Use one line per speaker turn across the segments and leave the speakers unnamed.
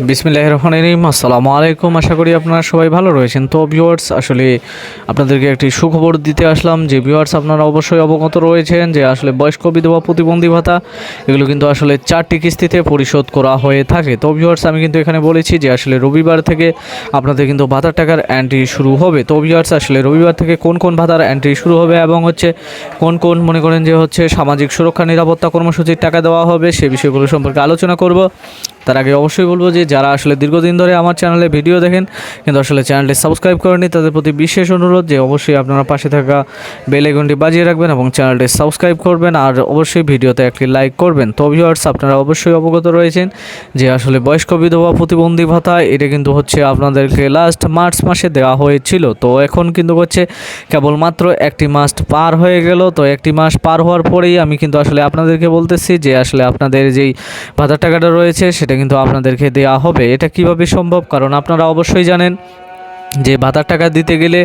বিসমিল্লাহির রহমানির রহিম। আসসালামু আলাইকুম। আশা করি আপনারা সবাই ভালো রয়েছেন। তো ভিউয়ার্স, আসলে আপনাদেরকে একটি সুখবর দিতে আসলাম যে ভিউয়ার্স আপনারা অবশ্যই অবগত রয়েছেন যে আসলে বয়স্ক বিধবা প্রতিবন্ধী ভাতা এগুলো কিন্তু আসলে 4টি কিস্তিতে পরিশোধ করা হয়ে থাকে। তো ভিউয়ার্স, আমি কিন্তু এখানে বলেছি যে আসলে রবিবার থেকে আপনাদের কিন্তু ভাতার টাকার এন্ট্রি শুরু হবে। তো ভিউয়ার্স, আসলে রবিবার থেকে কোন কোন ভাতার এন্ট্রি শুরু হবে এবং কোন কোন মনে করেন যে সামাজিক সুরক্ষা নিরাপত্তা কর্মসূচির টাকা দেওয়া হবে সে বিষয়গুলো সম্পর্কে আলোচনা করব। তার আগে অবশ্যই বলবো যে যারা আসলে দীর্ঘদিন ধরে আমার চ্যানেলে ভিডিও দেখেন কিন্তু আসলে চ্যানেলটি সাবস্ক্রাইব করেনি, তাদের প্রতি বিশেষ অনুরোধ যে অবশ্যই আপনারা পাশে থাকা বেল আইকনটি বাজিয়ে রাখবেন এবং চ্যানেলটি সাবস্ক্রাইব করবেন আর অবশ্যই ভিডিওতে একটি লাইক করবেন। তো ভিউয়ার্স, আপনারা অবশ্যই অবগত রয়েছেন যে আসলে বয়স্ক বিধবা প্রতিবন্ধী ভাতা এটা কিন্তু আপনাদেরকে লাস্ট মার্চ মাসে দেওয়া হয়েছিল। তো এখন কিন্তু কেবলমাত্র একটি মাস পার হয়ে গেল। তো একটি মাস পার হওয়ার পরেই আমি কিন্তু আসলে আপনাদেরকে বলতেছি যে আসলে আপনাদের যেই ভাতার টাকাটা রয়েছে সেটা কিন্তু আপনাদেরকে দেওয়া হবে। এটা কিভাবে সম্ভব? কারণ আপনারা অবশ্যই জানেন যে ভাতার টাকা দিতে গেলে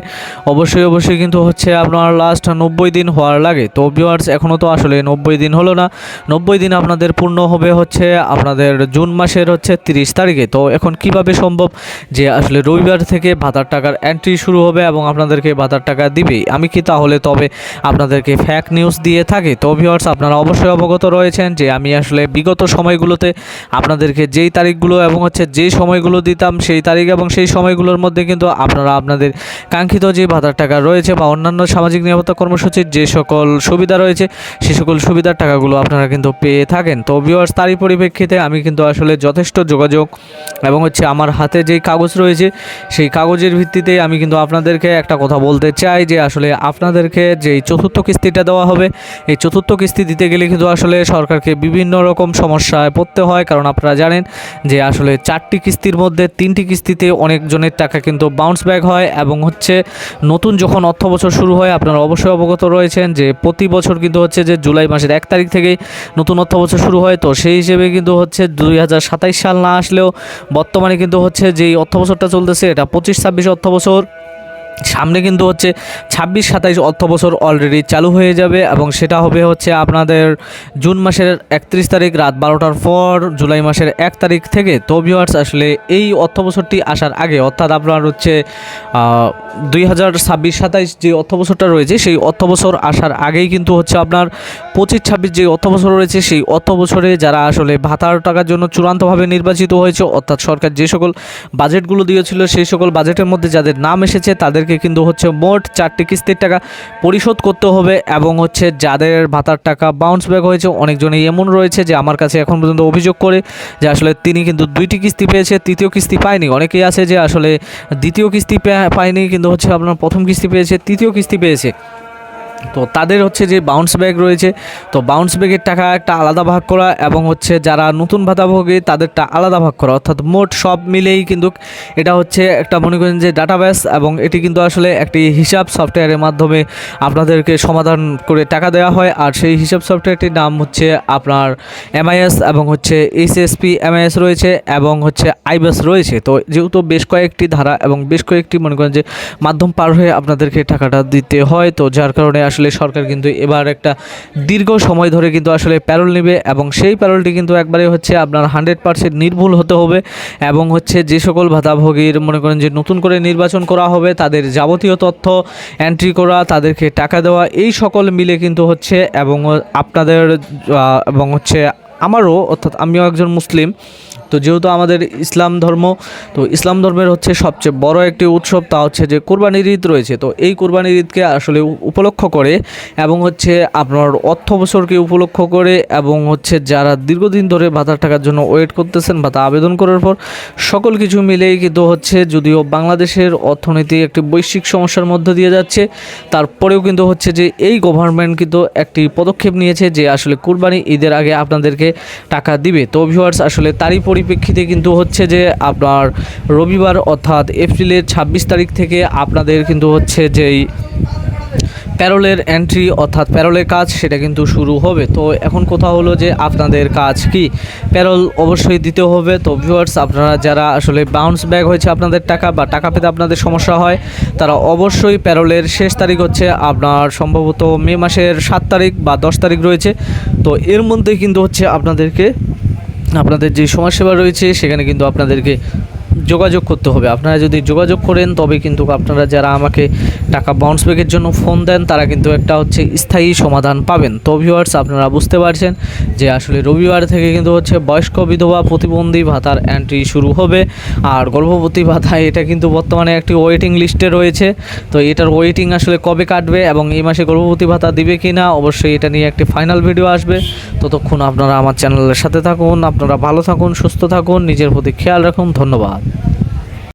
অবশ্যই কিন্তু আপনার লাস্ট 90 দিন হওয়ার লাগে। তো ভিউয়ার্স, এখনও তো আসলে 90 দিন হলো না। 90 দিন আপনাদের পূর্ণ হবে আপনাদের জুন মাসের 30 তারিখে। তো এখন কিভাবে সম্ভব যে আসলে রবিবার থেকে ভাতার টাকার এন্ট্রি শুরু হবে এবং আপনাদেরকে ভাতার টাকা দিবেই? আমি কি তাহলে তবে আপনাদেরকে ফ্যাক নিউজ দিয়ে থাকি? তো ভিউয়ার্স, আপনারা অবশ্যই অবগত রয়েছেন যে আমি আসলে বিগত সময়গুলোতে আপনাদেরকে যেই তারিখগুলো এবং যেই সময়গুলো দিতাম সেই তারিখ এবং সেই সময়গুলোর মধ্যে কিন্তু আপনারা আপনাদের কাঙ্ক্ষিত যে ভাতার টাকা রয়েছে বা অন্যান্য সামাজিক নিরাপত্তা কর্মসূচির যে সকল সুবিধা রয়েছে সেই সকল সুবিধার টাকাগুলো আপনারা কিন্তু পেয়ে থাকেন। তো ভিউয়ার্স, তারই পরিপ্রেক্ষিতে আমি কিন্তু আসলে যথেষ্ট যোগাযোগ এবং আমার হাতে যেই কাগজ রয়েছে সেই কাগজের ভিত্তিতে আমি কিন্তু আপনাদেরকে একটা কথা বলতে চাই যে আসলে আপনাদেরকে যেই চতুর্থ কিস্তিটা দেওয়া হবে এই চতুর্থ কিস্তি দিতে গেলে কিন্তু আসলে সরকারকে বিভিন্ন রকম সমস্যায় পড়তে হয়। কারণ আপনারা জানেন যে আসলে 4টি কিস্তির মধ্যে 3টি কিস্তিতে অনেকজনের টাকা কিন্তু বাউন্স ব্যাক হয় এবং নতুন যখন অর্থ বছর শুরু হয় আপনারা অবশ্যই অবগত রয়েছেন যে প্রতি বছর কিন্তু যে জুলাই মাসের 1 তারিখ থেকেই নতুন অর্থ বছর শুরু হয়। তো সেই হিসেবে কিন্তু 2027 সাল না আসলেও বর্তমানে কিন্তু যেই অর্থ বছরটা চলতেছে এটা 25-26 অর্থ বছর, সামনে কিন্তু 26-27 অর্থ বছর অলরেডি চালু হয়ে যাবে এবং সেটা হবে আপনাদের জুন মাসের 31 তারিখ রাত 12টার পর জুলাই মাসের 1 তারিখ থেকে। তো ভিউয়ার্স, আসলে এই অর্থ বছরটি আসার আগে অর্থাৎ আপনার 2026-27 যে অর্থ বছরটা রয়েছে সেই অর্থ বছর আসার আগেই কিন্তু আপনার 25-26 যে অর্থ বছর রয়েছে সেই অর্থ বছরে যারা আসলে ভাতার টাকার জন্য চূড়ান্তভাবে নির্বাচিত হয়েছে অর্থাৎ সরকার যে সকল বাজেটগুলো দিয়েছিল সেই সকল বাজেটের মধ্যে যাদের নাম এসেছে তাদেরকে কিন্তু মোট 4টি কিস্তির টাকা পরিশোধ করতে হবে এবং যাদের ভাতার টাকা বাউন্স ব্যাক হয়েছে অনেকজনই এমন রয়েছে যে আমার কাছে এখন পর্যন্ত অভিযোগ করে যে আসলে তিনি কিন্তু 2টি কিস্তি পেয়েছে, তৃতীয় কিস্তি পায়নি। অনেকেই আছে যে আসলে দ্বিতীয় কিস্তি পায়নি কিন্তু আপনার প্রথম কিস্তি পেয়েছে, তৃতীয় কিস্তি পেয়েছে। তো তাদের যে বাউন্স ব্যাক রয়েছে তো বাউন্স ব্যাকের টাকা একটা আলাদা ভাগ করা এবং যারা নতুন ভাতাভোগী তাদেরটা আলাদা ভাগ করা, অর্থাৎ মোট সব মিলেই কিন্তু এটা একটা মনে করেন যে ডাটাবেস এবং এটি কিন্তু আসলে একটি হিসাব সফটওয়্যারের মাধ্যমে আপনাদেরকে সমাধান করে টাকা দেওয়া হয়। আর সেই হিসাব সফটওয়্যারটির নাম আপনার MIS এবং HSP MIS রয়েছে এবং আইবাস রয়েছে। তো যেহেতু বেশ কয়েকটি ধারা এবং বেশ কয়েকটি মনে করেন যে মাধ্যম পার হয়ে আপনাদেরকে টাকাটা দিতে হয়, তো যার কারণে আসলে সরকার কিন্তু এবার একটা দীর্ঘ সময় ধরে কিন্তু আসলে প্যারোল নেবে এবং সেই প্যারোলটি কিন্তু একবারে আপনার 100% নির্ভুল হতে হবে এবং যে সকল ভাতাভোগীর মনে করেন যে নতুন করে নির্বাচন করা হবে তাদের যাবতীয় তথ্য এন্ট্রি করা, তাদেরকে টাকা দেওয়া, এই সকল মিলে কিন্তু এবং আপনাদের এবং আমারও, অর্থাৎ আমিও একজন মুসলিম, তো যেহেতু আমাদের ইসলাম ধর্ম, তো ইসলাম ধর্মের সবচেয়ে বড় একটি উৎসব তা যে কোরবানির ঈদ রয়েছে। তো এই কোরবানির ঈদকে আসলে উপলক্ষ করে এবং আপনার অর্থ বছরকে উপলক্ষ করে এবং যারা দীর্ঘদিন ধরে ভাতার টাকার জন্য ওয়েট করতেছেন ভাতা আবেদন করার পর সকল কিছু মিলেই কিন্তু যদিও বাংলাদেশের অর্থনীতি একটি বৈশ্বিক সমস্যার মধ্যে দিয়ে যাচ্ছে তারপরেও কিন্তু যে এই গভর্নমেন্ট কিন্তু একটি পদক্ষেপ নিয়েছে যে আসলে কোরবানি ঈদের আগে আপনাদেরকে টাকা দিবে। তো ভিউয়ার্স, আসলে তারই পরিপ্রেক্ষিতে কিন্তু যে আপনার রবিবার অর্থাৎ এপ্রিলের 26 তারিখ থেকে আপনাদের কিন্তু যেই প্যারোলের এন্ট্রি অর্থাৎ প্যারোলের কাজ সেটা কিন্তু শুরু হবে। তো এখন কথা হলো যে আপনাদের কাজ কি? প্যারোল অবশ্যই দিতে হবে। তো ভিউয়ার্স, আপনারা যারা আসলে বাউন্স ব্যাক হয়েছে আপনাদের টাকা বা টাকা পেতে আপনাদের সমস্যা হয় তারা অবশ্যই প্যারোলের শেষ তারিখ আপনার সম্ভবত মে মাসের 7 তারিখ বা 10 তারিখ রয়েছে। তো এর মধ্যে কিন্তু আপনাদেরকে আপনাদের যে সমাজসেবা রয়েছে সেখানে কিন্তু আপনাদেরকে যোগাযোগ করতে হবে। আপনারা যদি যোগাযোগ করেন তবে কিন্তু আপনারা যারা আমাকে টাকা বাউন্স ব্যাকের জন্য ফোন দেন তারা কিন্তু একটা হচ্ছে স্থায়ী সমাধান পাবেন। তো ভিউয়ার্স, আপনারা বুঝতে পারছেন যে আসলে রবিবার থেকে কিন্তু হচ্ছে বয়স্ক বিধবা প্রতিবন্ধী ভাতার এন্ট্রি শুরু হবে। আর গর্ভবতী ভাতা এটা কিন্তু বর্তমানে একটি ওয়েটিং লিস্টে রয়েছে। তো এটার ওয়েটিং আসলে কবে কাটবে এবং এই মাসে গর্ভবতী ভাতা দিবে কি না, অবশ্যই এটা নিয়ে একটি ফাইনাল ভিডিও আসবে। ততক্ষণ আপনারা আমার চ্যানেলের সাথে থাকুন। আপনারা ভালো থাকুন, সুস্থ থাকুন, নিজের প্রতি খেয়াল রাখুন। ধন্যবাদ।